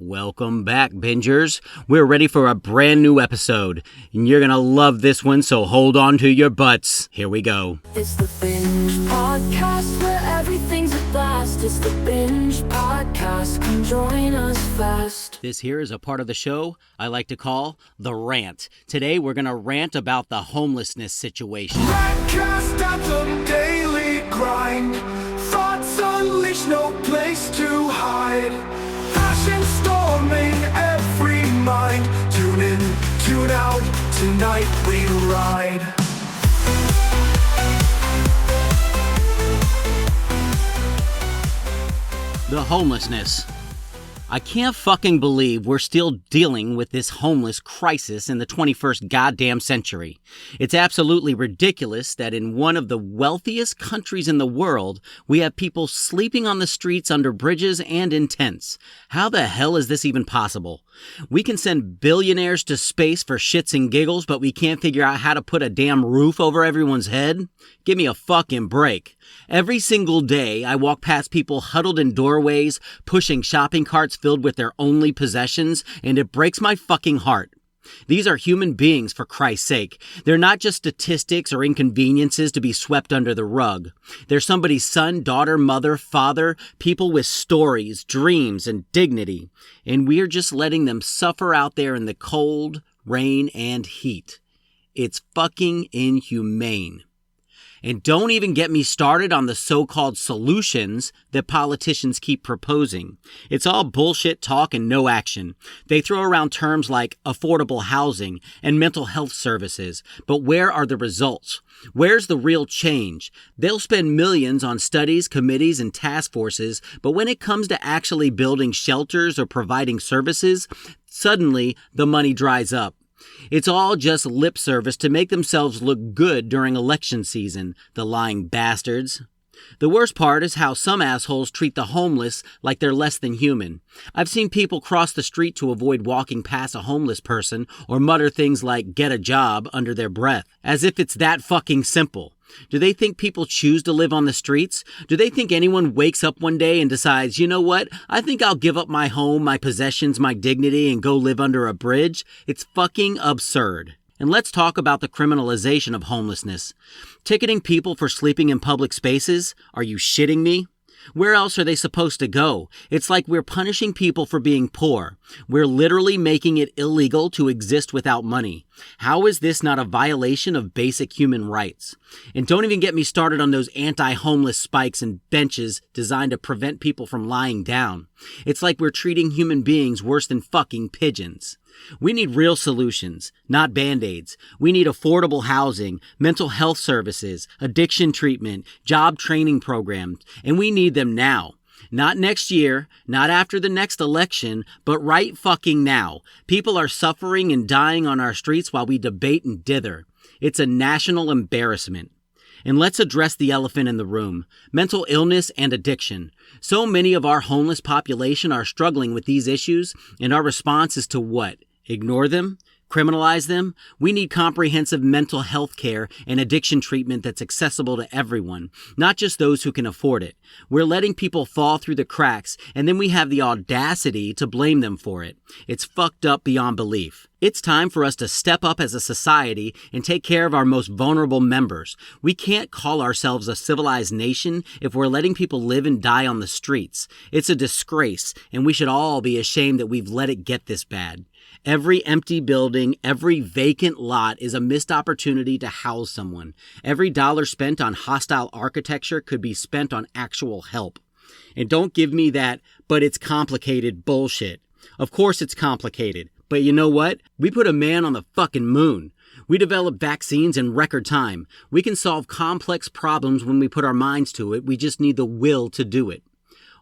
Welcome back, Bingers. We're ready for a brand new episode, and you're gonna love this one, so hold on to your butts. Here we go. It's the Binge Podcast, where everything's a blast. It's the Binge Podcast, come join us fast. This here is a part of the show I like to call The Rant. Today, we're gonna rant about the homelessness situation. Rantcast at the daily grind. Thoughts unleashed, no place to hide. Passion storming every mind. Tune in, tune out, tonight we ride. The homelessness. I can't fucking believe we're still dealing with this homeless crisis in the 21st goddamn century. It's absolutely ridiculous that in one of the wealthiest countries in the world, we have people sleeping on the streets under bridges and in tents. How the hell is this even possible? We can send billionaires to space for shits and giggles, but we can't figure out how to put a damn roof over everyone's head? Give me a fucking break. Every single day, I walk past people huddled in doorways, pushing shopping carts filled with their only possessions, and it breaks my fucking heart. These are human beings, for Christ's sake. They're not just statistics or inconveniences to be swept under the rug. They're somebody's son, daughter, mother, father, people with stories, dreams, and dignity. And we're just letting them suffer out there in the cold, rain, and heat. It's fucking inhumane. And don't even get me started on the so-called solutions that politicians keep proposing. It's all bullshit talk and no action. They throw around terms like affordable housing and mental health services, but where are the results? Where's the real change? They'll spend millions on studies, committees, and task forces, but when it comes to actually building shelters or providing services, suddenly the money dries up. It's all just lip service to make themselves look good during election season, the lying bastards. The worst part is how some assholes treat the homeless like they're less than human. I've seen people cross the street to avoid walking past a homeless person or mutter things like "get a job" under their breath, as if it's that fucking simple. Do they think people choose to live on the streets? Do they think anyone wakes up one day and decides, you know what, I think I'll give up my home, my possessions, my dignity, and go live under a bridge? It's fucking absurd. And let's talk about the criminalization of homelessness. Ticketing people for sleeping in public spaces? Are you shitting me? Where else are they supposed to go? It's like we're punishing people for being poor. We're literally making it illegal to exist without money. How is this not a violation of basic human rights? And don't even get me started on those anti-homeless spikes and benches designed to prevent people from lying down. It's like we're treating human beings worse than fucking pigeons. We need real solutions, not Band-Aids. We need affordable housing, mental health services, addiction treatment, job training programs, and we need them now. Not next year, not after the next election, but right fucking now. People are suffering and dying on our streets while we debate and dither. It's a national embarrassment. And let's address the elephant in the room, mental illness and addiction. So many of our homeless population are struggling with these issues, and our response is to what? Ignore them? Criminalize them? We need comprehensive mental health care and addiction treatment that's accessible to everyone, not just those who can afford it. We're letting people fall through the cracks, and then we have the audacity to blame them for it. It's fucked up beyond belief. It's time for us to step up as a society and take care of our most vulnerable members. We can't call ourselves a civilized nation if we're letting people live and die on the streets. It's a disgrace, and we should all be ashamed that we've let it get this bad. Every empty building, every vacant lot is a missed opportunity to house someone. Every dollar spent on hostile architecture could be spent on actual help. And don't give me that, but it's complicated bullshit. Of course it's complicated. But you know what? We put a man on the fucking moon. We develop vaccines in record time. We can solve complex problems when we put our minds to it. We just need the will to do it.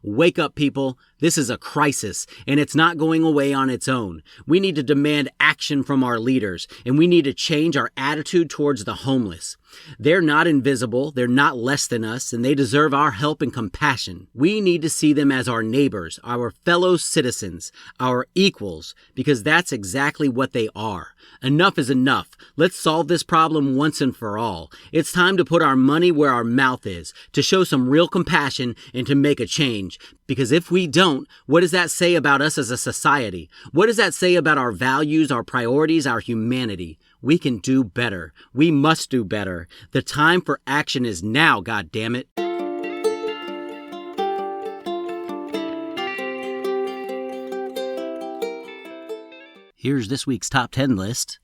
Wake up, people. This is a crisis, and it's not going away on its own. We need to demand action from our leaders, and we need to change our attitude towards the homeless. They're not invisible, they're not less than us, and they deserve our help and compassion. We need to see them as our neighbors, our fellow citizens, our equals, because that's exactly what they are. Enough is enough. Let's solve this problem once and for all. It's time to put our money where our mouth is, to show some real compassion and to make a change. Because if we don't, what does that say about us as a society? What does that say about our values, our priorities, our humanity? We can do better. We must do better. The time for action is now, goddammit. Here's this week's top 10 list.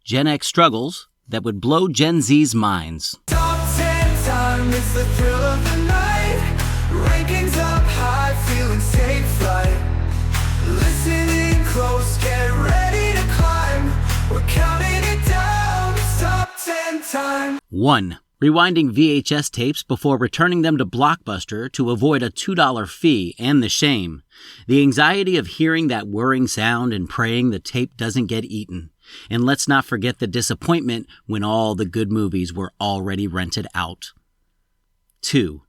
Gen X struggles that would blow Gen Z's minds. Top 10 time, it's the thrill of the night. Rankings up high, feeling take flight. Listening close, get ready to climb. We're counting it down, it's top 10 time. 1. Rewinding VHS tapes before returning them to Blockbuster to avoid a $2 fee and the shame. The anxiety of hearing that whirring sound and praying the tape doesn't get eaten. And let's not forget the disappointment when all the good movies were already rented out. 2.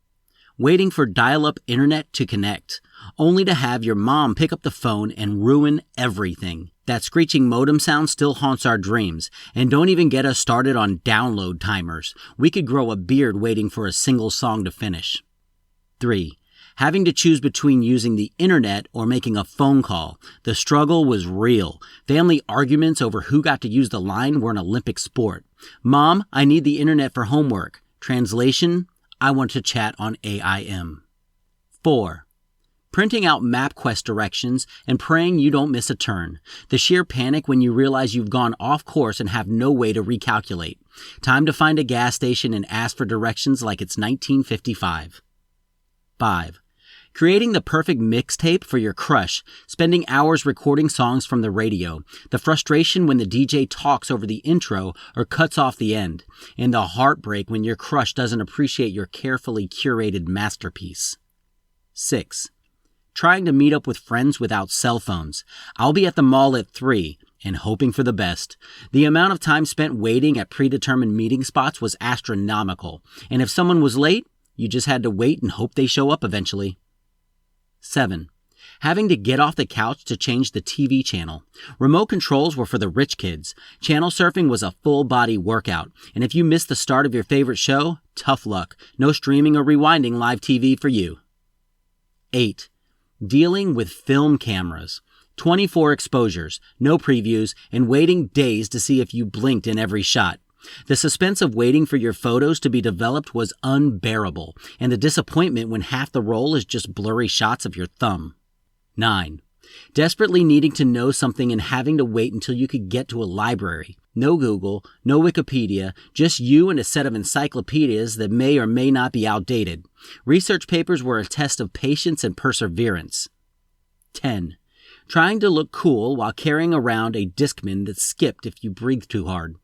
Waiting for dial-up internet to connect, only to have your mom pick up the phone and ruin everything. That screeching modem sound still haunts our dreams, and don't even get us started on download timers. We could grow a beard waiting for a single song to finish. 3. Having to choose between using the internet or making a phone call. The struggle was real. Family arguments over who got to use the line were an Olympic sport. Mom, I need the internet for homework. Translation, I want to chat on AIM. 4. Printing out MapQuest directions and praying you don't miss a turn. The sheer panic when you realize you've gone off course and have no way to recalculate. Time to find a gas station and ask for directions like it's 1955. 5. Creating the perfect mixtape for your crush, spending hours recording songs from the radio, the frustration when the DJ talks over the intro or cuts off the end, and the heartbreak when your crush doesn't appreciate your carefully curated masterpiece. 6. Trying to meet up with friends without cell phones. I'll be at the mall at 3 and hoping for the best. The amount of time spent waiting at predetermined meeting spots was astronomical, and if someone was late, you just had to wait and hope they show up eventually. 7. Having to get off the couch to change the TV channel. Remote controls were for the rich kids. Channel surfing was a full-body workout, and if you missed the start of your favorite show, tough luck. No streaming or rewinding live TV for you. 8. Dealing with film cameras. 24 exposures, no previews, and waiting days to see if you blinked in every shot. The suspense of waiting for your photos to be developed was unbearable, and the disappointment when half the roll is just blurry shots of your thumb. 9. Desperately needing to know something and having to wait until you could get to a library. No Google, no Wikipedia, just you and a set of encyclopedias that may or may not be outdated. Research papers were a test of patience and perseverance. 10. Trying to look cool while carrying around a Discman that skipped if you breathed too hard.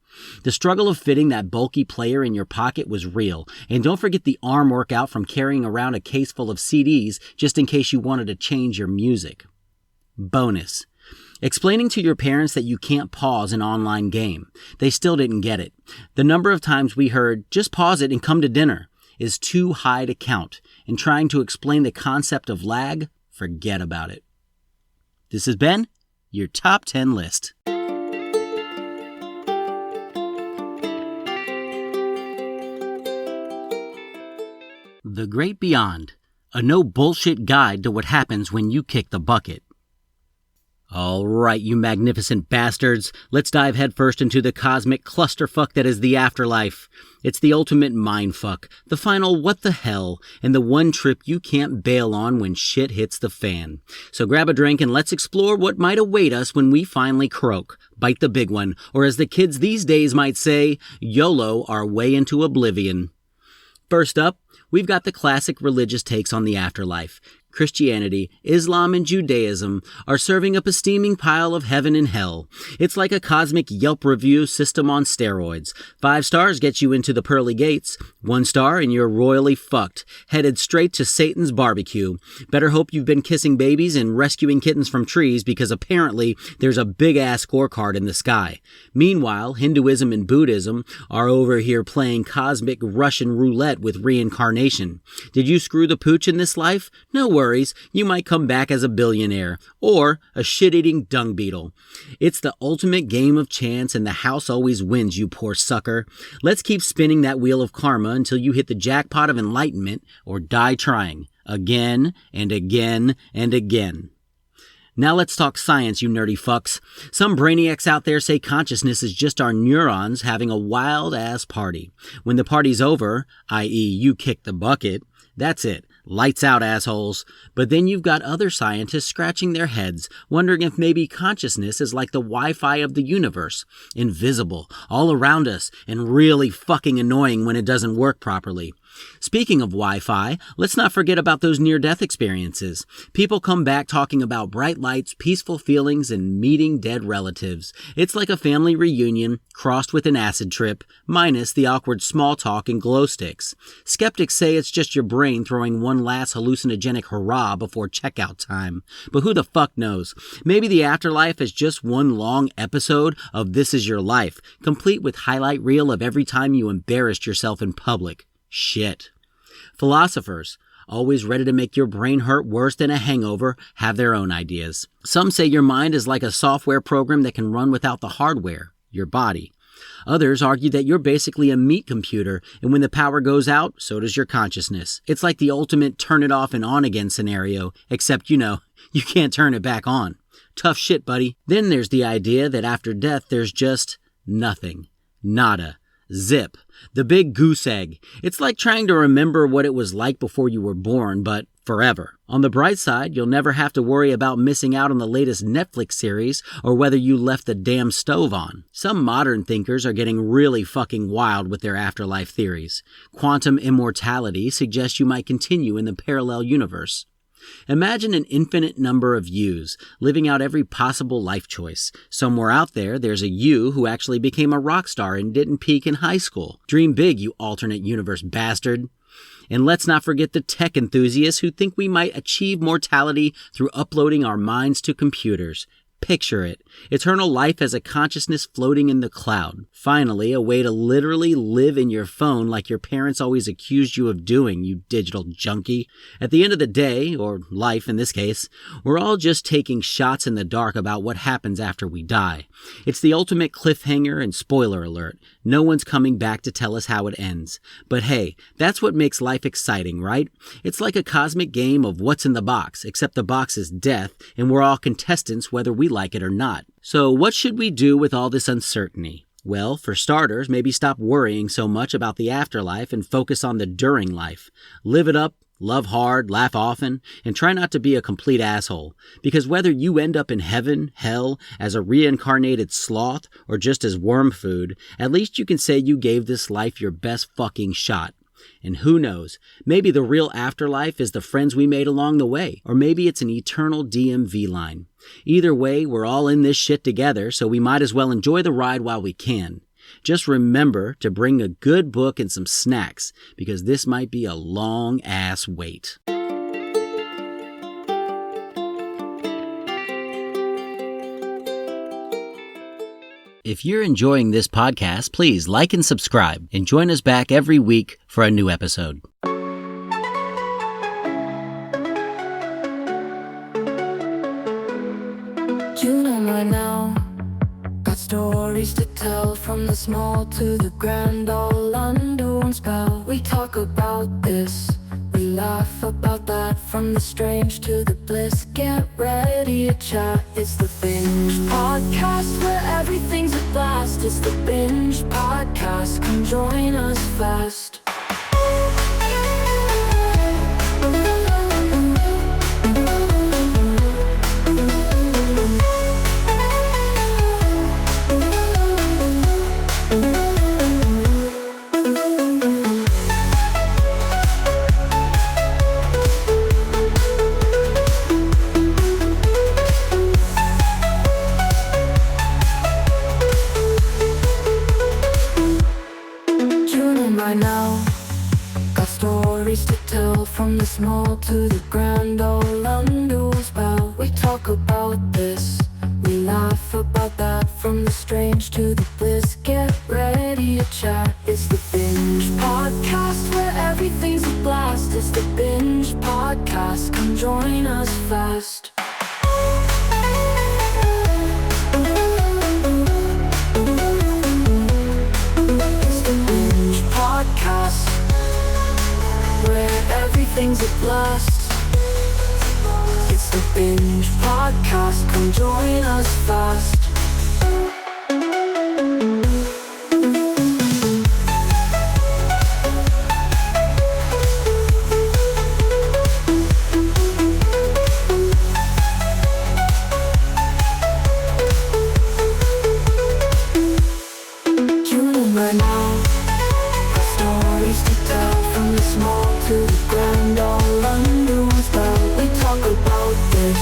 The struggle of fitting that bulky player in your pocket was real, and don't forget the arm workout from carrying around a case full of CDs just in case you wanted to change your music. Bonus. Explaining to your parents that you can't pause an online game. They still didn't get it. The number of times we heard, just pause it and come to dinner, is too high to count, and trying to explain the concept of lag, forget about it. This has been your Top 10 list. The Great Beyond, a no-bullshit guide to what happens when you kick the bucket. All right, you magnificent bastards, let's dive headfirst into the cosmic clusterfuck that is the afterlife. It's the ultimate mindfuck, the final what the hell, and the one trip you can't bail on when shit hits the fan. So grab a drink and let's explore what might await us when we finally croak, bite the big one, or as the kids these days might say, YOLO our way into oblivion. First up, we've got the classic religious takes on the afterlife. Christianity, Islam, and Judaism are serving up a steaming pile of heaven and hell. It's like a cosmic Yelp review system on steroids. 5 stars gets you into the pearly gates. 1 star and you're royally fucked, headed straight to Satan's barbecue. Better hope you've been kissing babies and rescuing kittens from trees because apparently there's a big-ass scorecard in the sky. Meanwhile, Hinduism and Buddhism are over here playing cosmic Russian roulette with reincarnation. Did you screw the pooch in this life? No worries. You might come back as a billionaire or a shit-eating dung beetle. It's the ultimate game of chance and the house always wins, you poor sucker. Let's keep spinning that wheel of karma until you hit the jackpot of enlightenment or die trying. Again and again and again. Now let's talk science, you nerdy fucks. Some brainiacs out there say consciousness is just our neurons having a wild-ass party. When the party's over, i.e. you kick the bucket, that's it. Lights out, assholes. But then you've got other scientists scratching their heads, wondering if maybe consciousness is like the Wi-Fi of the universe. Invisible, all around us, and really fucking annoying when it doesn't work properly. Speaking of Wi-Fi, let's not forget about those near-death experiences. People come back talking about bright lights, peaceful feelings, and meeting dead relatives. It's like a family reunion crossed with an acid trip, minus the awkward small talk and glow sticks. Skeptics say it's just your brain throwing one last hallucinogenic hurrah before checkout time. But who the fuck knows? Maybe the afterlife is just one long episode of This Is Your Life, complete with highlight reel of every time you embarrassed yourself in public. Shit. Philosophers, always ready to make your brain hurt worse than a hangover, have their own ideas. Some say your mind is like a software program that can run without the hardware, your body. Others argue that you're basically a meat computer, and when the power goes out, so does your consciousness. It's like the ultimate turn it off and on again scenario, except, you can't turn it back on. Tough shit, buddy. Then there's the idea that after death, there's just nothing. Nada. Zip. The big goose egg. It's like trying to remember what it was like before you were born, but forever. On the bright side, you'll never have to worry about missing out on the latest Netflix series or whether you left the damn stove on. Some modern thinkers are getting really fucking wild with their afterlife theories. Quantum immortality suggests you might continue in the parallel universe. Imagine an infinite number of yous, living out every possible life choice. Somewhere out there, there's a you who actually became a rock star and didn't peak in high school. Dream big, you alternate universe bastard. And let's not forget the tech enthusiasts who think we might achieve mortality through uploading our minds to computers. Picture it. Eternal life as a consciousness floating in the cloud. Finally, a way to literally live in your phone like your parents always accused you of doing, you digital junkie. At the end of the day, or life in this case, we're all just taking shots in the dark about what happens after we die. It's the ultimate cliffhanger and spoiler alert. No one's coming back to tell us how it ends. But hey, that's what makes life exciting, right? It's like a cosmic game of what's in the box, except the box is death, and we're all contestants whether we like it or not. So what should we do with all this uncertainty? Well, for starters, maybe stop worrying so much about the afterlife and focus on the during life. Live it up, love hard, laugh often, and try not to be a complete asshole. Because whether you end up in heaven, hell, as a reincarnated sloth, or just as worm food, at least you can say you gave this life your best fucking shot. And who knows, maybe the real afterlife is the friends we made along the way, or maybe it's an eternal DMV line. Either way, we're all in this shit together, so we might as well enjoy the ride while we can. Just remember to bring a good book and some snacks, because this might be a long-ass wait. If you're enjoying this podcast, please like and subscribe, and join us back every week for a new episode. You know by now, got stories to tell, from the small to the grand, all under one spell. We talk about this, we laugh about that, from the strange to the bliss. Get ready to chat, it's the Binge Podcast, where everything's a blast. It's the Binge Podcast, come join us fast. By now, got stories to tell, from the small to the grand, all under one spell. We talk about this, we laugh about that, from the strange to the bliss. Get ready to chat, it's the Binge Podcast, where everything's a blast. It's the Binge Podcast, come join us fast. Where everything's a blast. Binge podcast, come join us fast. Tune in right now, got stories to tell, from the small to the grand, all under one spell. We talk about this,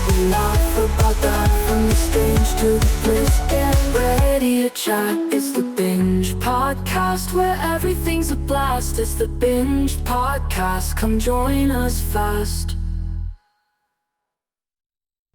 we laugh about that, from the strange to the bliss. Get ready to chat, it's the Binge podcast, where everything's a blast. It's the Binge podcast, come join us fast.